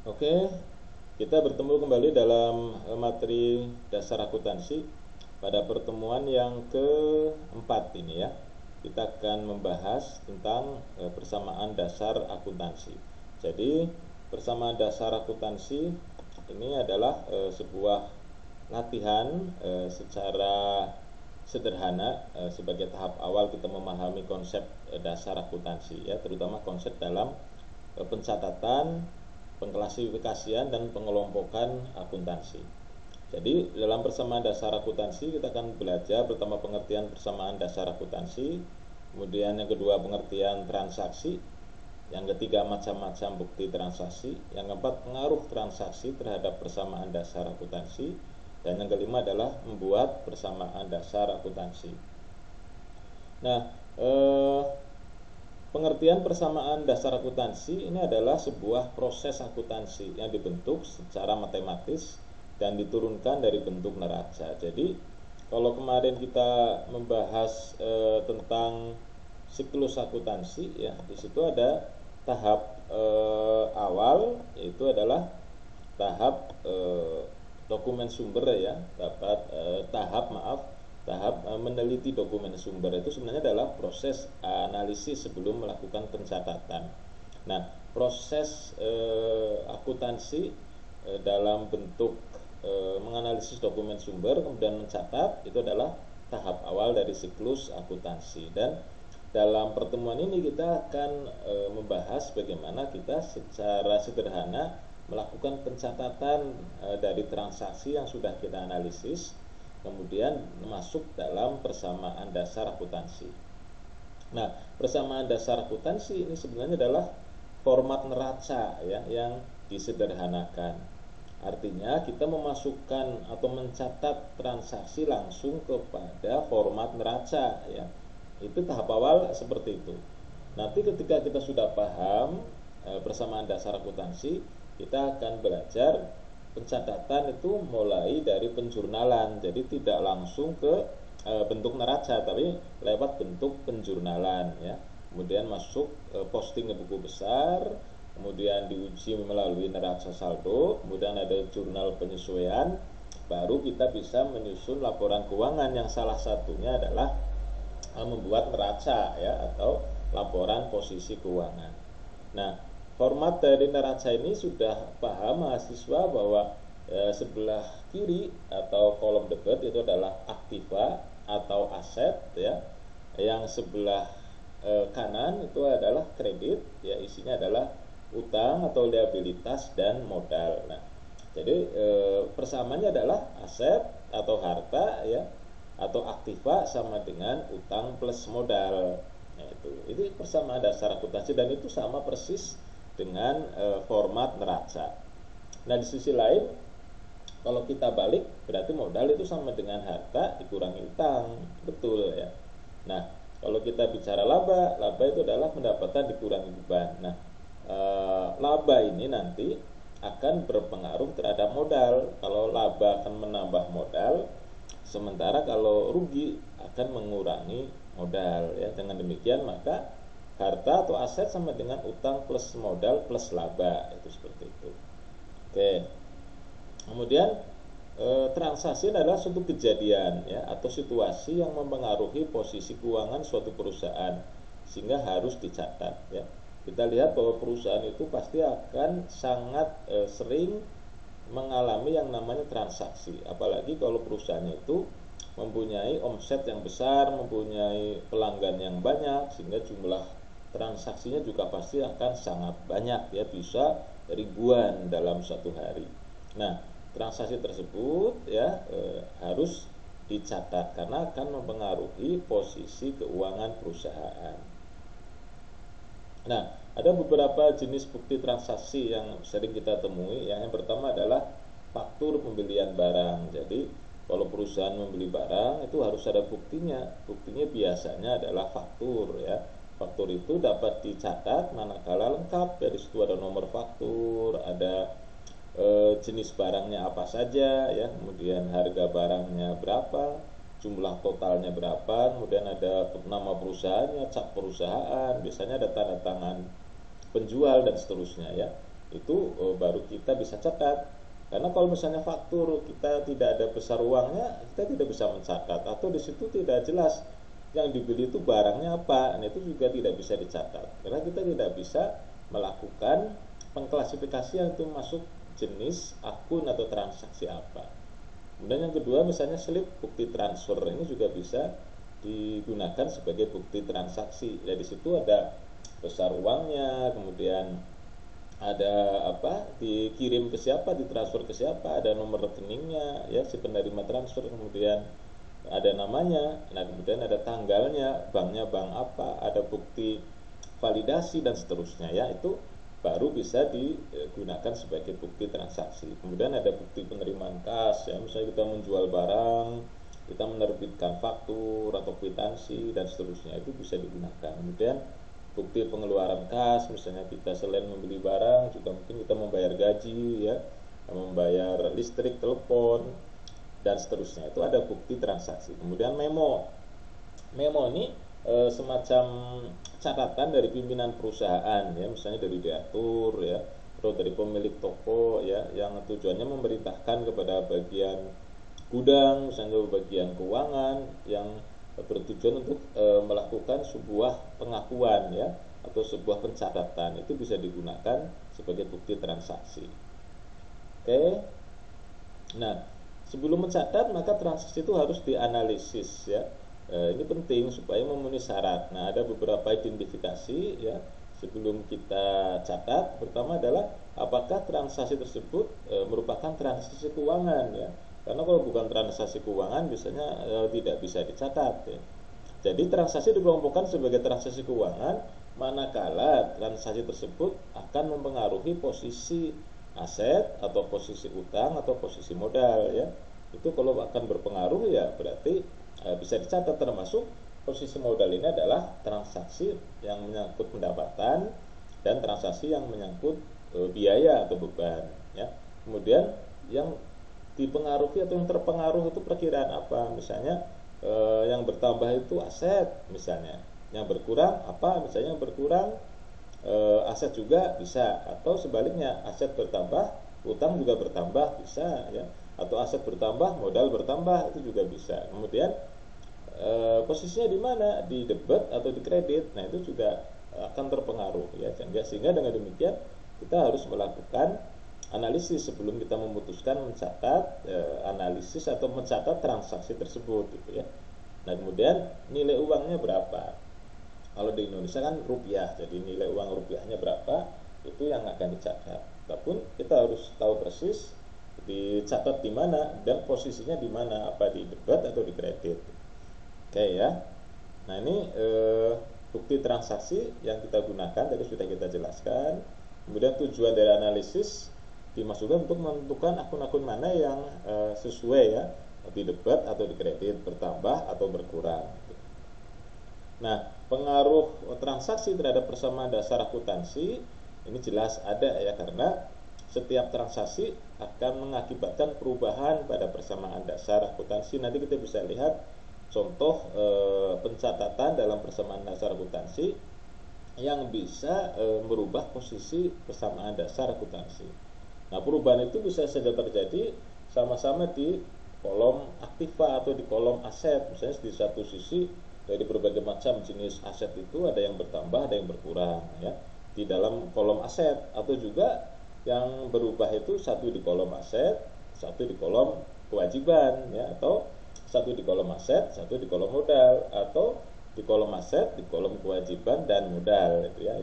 Oke, kita bertemu kembali dalam materi dasar akuntansi. Pada pertemuan yang keempat ini ya, kita akan membahas tentang persamaan dasar akuntansi. Jadi, persamaan dasar akuntansi ini adalah sebuah latihan secara sederhana sebagai tahap awal kita memahami konsep dasar akuntansi ya, terutama konsep dalam pencatatan, pengklasifikasian dan pengelompokan akuntansi. Jadi dalam persamaan dasar akuntansi kita akan belajar pertama pengertian persamaan dasar akuntansi, kemudian yang kedua pengertian transaksi, yang ketiga macam-macam bukti transaksi, yang keempat pengaruh transaksi terhadap persamaan dasar akuntansi, dan yang kelima adalah membuat persamaan dasar akuntansi. Nah, pengertian persamaan dasar akuntansi ini adalah sebuah proses akuntansi yang dibentuk secara matematis dan diturunkan dari bentuk neraca. Jadi kalau kemarin kita membahas tentang siklus akuntansi ya, di situ ada tahap awal, yaitu adalah tahap dokumen sumber ya, tahap meneliti dokumen sumber. Itu sebenarnya adalah proses analisis sebelum melakukan pencatatan. Nah, proses akuntansi dalam bentuk menganalisis dokumen sumber kemudian mencatat itu adalah tahap awal dari siklus akuntansi. Dan dalam pertemuan ini kita akan membahas bagaimana kita secara sederhana melakukan pencatatan dari transaksi yang sudah kita analisis, kemudian masuk dalam persamaan dasar akuntansi. Nah, persamaan dasar akuntansi ini sebenarnya adalah format neraca ya, yang disederhanakan. Artinya kita memasukkan atau mencatat transaksi langsung kepada format neraca ya. Itu tahap awal seperti itu. Nanti ketika kita sudah paham persamaan dasar akuntansi, kita akan belajar pencatatan itu mulai dari penjurnalan. Jadi tidak langsung ke bentuk neraca, tapi lewat bentuk penjurnalan ya. Kemudian masuk posting ke buku besar, kemudian diuji melalui neraca saldo, kemudian ada jurnal penyesuaian, baru kita bisa menyusun laporan keuangan yang salah satunya adalah membuat neraca ya, atau laporan posisi keuangan. Nah, format dari neraca ini sudah paham mahasiswa bahwa sebelah kiri atau kolom debit itu adalah aktiva atau aset ya, yang sebelah kanan itu adalah kredit ya, isinya adalah utang atau liabilitas dan modal. Nah, jadi persamaannya adalah aset atau harta ya, atau aktiva sama dengan utang plus modal. Nah, itu persamaan dasar akuntansi dan itu sama persis dengan format neraca. Nah, di sisi lain kalau kita balik berarti modal itu sama dengan harta dikurangi utang, betul ya. Nah, kalau kita bicara laba itu adalah pendapatan dikurangi beban. Nah, laba ini nanti akan berpengaruh terhadap modal. Kalau laba akan menambah modal, sementara kalau rugi akan mengurangi modal ya. Dengan demikian maka harta atau aset sama dengan utang plus modal plus laba, itu seperti itu. Oke. Kemudian transaksi adalah suatu kejadian ya, atau situasi yang mempengaruhi posisi keuangan suatu perusahaan sehingga harus dicatat ya. Kita lihat bahwa perusahaan itu pasti akan sangat sering mengalami yang namanya transaksi, apalagi kalau perusahaannya itu mempunyai omset yang besar, mempunyai pelanggan yang banyak, sehingga jumlah transaksinya juga pasti akan sangat banyak ya, bisa ribuan dalam satu hari. Nah, transaksi tersebut ya harus dicatat karena akan mempengaruhi posisi keuangan perusahaan. Nah, ada beberapa jenis bukti transaksi yang sering kita temui. Yang pertama adalah faktur pembelian barang. Jadi, kalau perusahaan membeli barang itu harus ada buktinya. Buktinya biasanya adalah faktur ya. Faktur itu dapat dicatat manakala lengkap. Dari situ ada nomor faktur, ada jenis barangnya apa saja ya, kemudian harga barangnya berapa, jumlah totalnya berapa, kemudian ada nama perusahaannya, cap perusahaan, biasanya ada tanda tangan penjual dan seterusnya ya. itu baru kita bisa catat. Karena kalau misalnya faktur kita tidak ada besar uangnya, kita tidak bisa mencatat, atau di situ tidak jelas yang dibeli itu barangnya apa, nah itu juga tidak bisa dicatat karena kita tidak bisa melakukan pengklasifikasian itu masuk jenis akun atau transaksi apa. Kemudian yang kedua, misalnya slip bukti transfer ini juga bisa digunakan sebagai bukti transaksi. Ya di situ ada besar uangnya, kemudian ada apa, dikirim ke siapa, ditransfer ke siapa, ada nomor rekeningnya ya si penerima transfer, kemudian ada namanya, nah kemudian ada tanggalnya, banknya bank apa, ada bukti validasi dan seterusnya ya, itu baru bisa digunakan sebagai bukti transaksi. Kemudian ada bukti penerimaan kas ya, misalnya kita menjual barang, kita menerbitkan faktur atau kwitansi dan seterusnya, itu bisa digunakan. Kemudian bukti pengeluaran kas, misalnya kita selain membeli barang juga mungkin kita membayar gaji ya, membayar listrik, telepon dan seterusnya, itu ada bukti transaksi. Kemudian memo ini semacam catatan dari pimpinan perusahaan ya, misalnya dari diatur ya, atau dari pemilik toko ya, yang tujuannya memerintahkan kepada bagian gudang, misalnya bagian keuangan, yang bertujuan untuk melakukan sebuah pengakuan ya, atau sebuah pencatatan, itu bisa digunakan sebagai bukti transaksi. Oke. Nah, sebelum mencatat maka transaksi itu harus dianalisis ya. Ini penting supaya memenuhi syarat. Nah, ada beberapa identifikasi ya sebelum kita catat. Pertama adalah apakah transaksi tersebut merupakan transaksi keuangan ya. Karena kalau bukan transaksi keuangan biasanya tidak bisa dicatat ya. Jadi transaksi dikelompokkan sebagai transaksi keuangan manakala transaksi tersebut akan mempengaruhi posisi aset atau posisi utang atau posisi modal ya. Itu kalau akan berpengaruh ya berarti bisa dicatat, termasuk posisi modal ini adalah transaksi yang menyangkut pendapatan dan transaksi yang menyangkut biaya atau beban ya. Kemudian yang dipengaruhi atau yang terpengaruh itu perkiraan apa, misalnya yang bertambah itu aset misalnya, yang berkurang apa, misalnya yang berkurang aset juga bisa, atau sebaliknya aset bertambah utang juga bertambah bisa ya, atau aset bertambah modal bertambah, itu juga bisa. Kemudian posisinya di mana, di debit atau di kredit, nah itu juga akan terpengaruh ya, sehingga dengan demikian kita harus melakukan analisis sebelum kita memutuskan mencatat analisis atau mencatat transaksi tersebut gitu ya. Nah kemudian nilai uangnya berapa, kalau di Indonesia kan rupiah, jadi nilai uang rupiahnya berapa itu yang akan dicatat. Tapi kita harus tahu persis dicatat di mana dan posisinya di mana, apa di debit atau di kredit. Oke ya. Nah ini bukti transaksi yang kita gunakan tadi sudah kita jelaskan. Kemudian tujuan dari analisis dimaksudkan untuk menentukan akun-akun mana yang sesuai ya, di debit atau di kredit, bertambah atau berkurang. Nah, pengaruh transaksi terhadap persamaan dasar akuntansi ini jelas ada ya, karena setiap transaksi akan mengakibatkan perubahan pada persamaan dasar akuntansi. Nanti kita bisa lihat contoh pencatatan dalam persamaan dasar akuntansi yang bisa merubah posisi persamaan dasar akuntansi. Nah, perubahan itu bisa saja terjadi sama-sama di kolom aktiva atau di kolom aset. Misalnya di satu sisi dari berbagai macam jenis aset itu ada yang bertambah, ada yang berkurang ya, di dalam kolom aset, atau juga yang berubah itu satu di kolom aset, satu di kolom kewajiban ya, atau satu di kolom aset, satu di kolom modal, atau di kolom aset, di kolom kewajiban dan modal itu ya.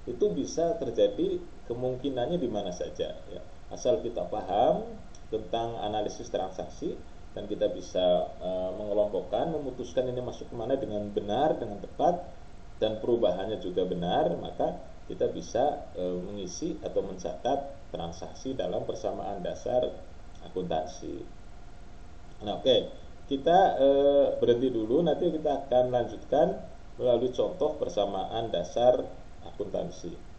Itu bisa terjadi kemungkinannya di mana saja ya. Asal kita paham tentang analisis transaksi dan kita bisa mengelompokkan, memutuskan ini masuk kemana dengan benar, dengan tepat, dan perubahannya juga benar, maka kita bisa mengisi atau mencatat transaksi dalam persamaan dasar akuntansi. Nah, oke. Kita berhenti dulu, nanti kita akan lanjutkan melalui contoh persamaan dasar akuntansi.